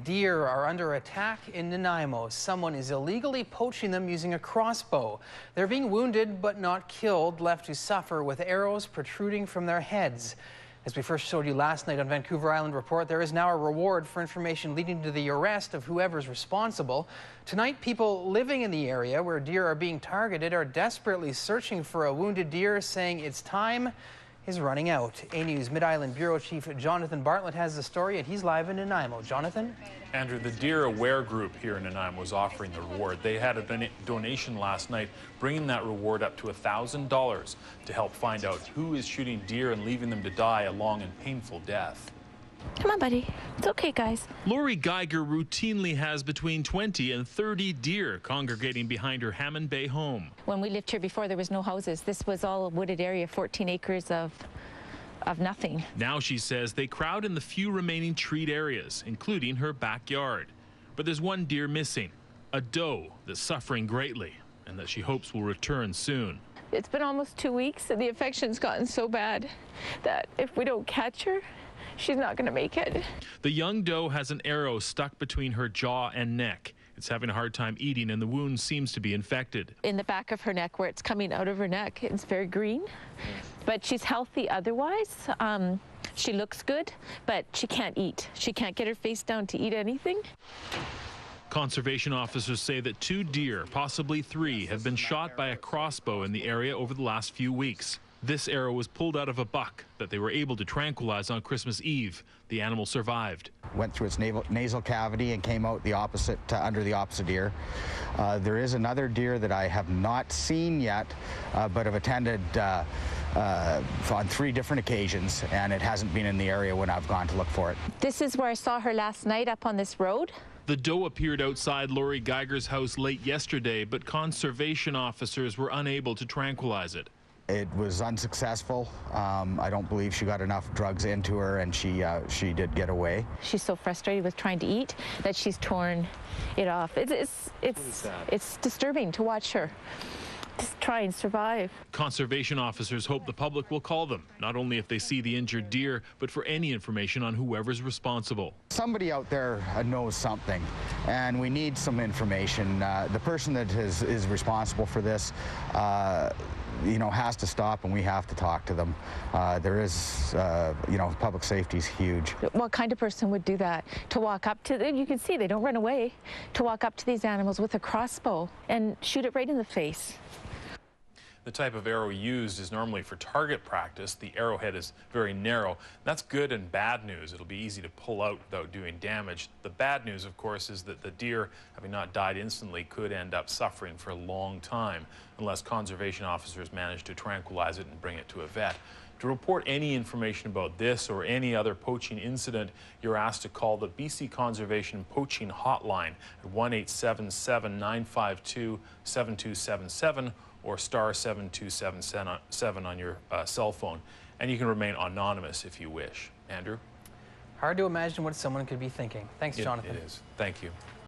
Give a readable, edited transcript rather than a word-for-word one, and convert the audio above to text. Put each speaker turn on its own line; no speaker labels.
Deer are under attack in Nanaimo. Someone is illegally poaching them using a crossbow. They're being wounded but not killed, left to suffer with arrows protruding from their heads. As we first showed you last night on Vancouver Island Report, there is now a reward for information leading to the arrest of whoever's responsible. Tonight, people living in the area where deer are being targeted are desperately searching for a wounded deer, saying its time is running out. A News Mid-Island Bureau Chief Jonathan Bartlett has the story, and he's live in Nanaimo. Jonathan?
Andrew, the Deer Aware group here in Nanaimo was offering the reward. They had a donation last night, bringing that reward up to $1,000 to help find out who is shooting deer and leaving them to die a long and painful death.
Come on, buddy. It's okay, guys.
Lori Geiger routinely has between 20 and 30 deer congregating behind her Hammond Bay home.
When we lived here before, there was no houses. This was all a wooded area, 14 acres of nothing.
Now she says they crowd in the few remaining treed areas, including her backyard. But there's one deer missing, a doe that's suffering greatly and that she hopes will return soon.
It's been almost 2 weeks, and the infection's gotten so bad that if we don't catch her, she's not going to make it.
The young doe has an arrow stuck between her jaw and neck. It's having a hard time eating, and the wound seems to be infected.
In the back of her neck, where it's coming out of her neck, it's very green. But she's healthy otherwise. She looks good, but she can't eat. She can't get her face down to eat anything.
Conservation officers say that 2 deer, possibly 3, have been shot by a crossbow in the area over the last few weeks. This arrow was pulled out of a buck that they were able to tranquilize on Christmas Eve. The animal survived.
Went through its nasal cavity and came out the opposite, under the opposite ear. There is another deer that I have not seen yet, but have attended on 3 different occasions, and it hasn't been in the area when I've gone to look for it.
This is where I saw her last night, up on this road.
The doe appeared outside Lori Geiger's house late yesterday, but conservation officers were unable to tranquilize it.
It was unsuccessful. I don't believe she got enough drugs into her, and she did get away.
She's so frustrated with trying to eat that she's torn it off. It's disturbing to watch her just try and survive.
Conservation officers hope the public will call them, not only if they see the injured deer, but for any information on whoever's responsible.
Somebody out there knows something, and we need some information. The person that is responsible for this, has to stop, and we have to talk to them. There is, public safety is huge.
What kind of person would do that? To walk up to them, you can see they don't run away, to walk up to these animals with a crossbow and shoot it right in the face.
The type of arrow used is normally for target practice. The arrowhead is very narrow. That's good and bad news. It'll be easy to pull out without doing damage. The bad news, of course, is that the deer, having not died instantly, could end up suffering for a long time unless conservation officers manage to tranquilize it and bring it to a vet. To report any information about this or any other poaching incident, you're asked to call the BC Conservation Poaching Hotline at 1-877-952-7277 or star 7277 on your cell phone. And you can remain anonymous if you wish. Andrew?
Hard to imagine what someone could be thinking. Thanks, Jonathan.
It is. Thank you.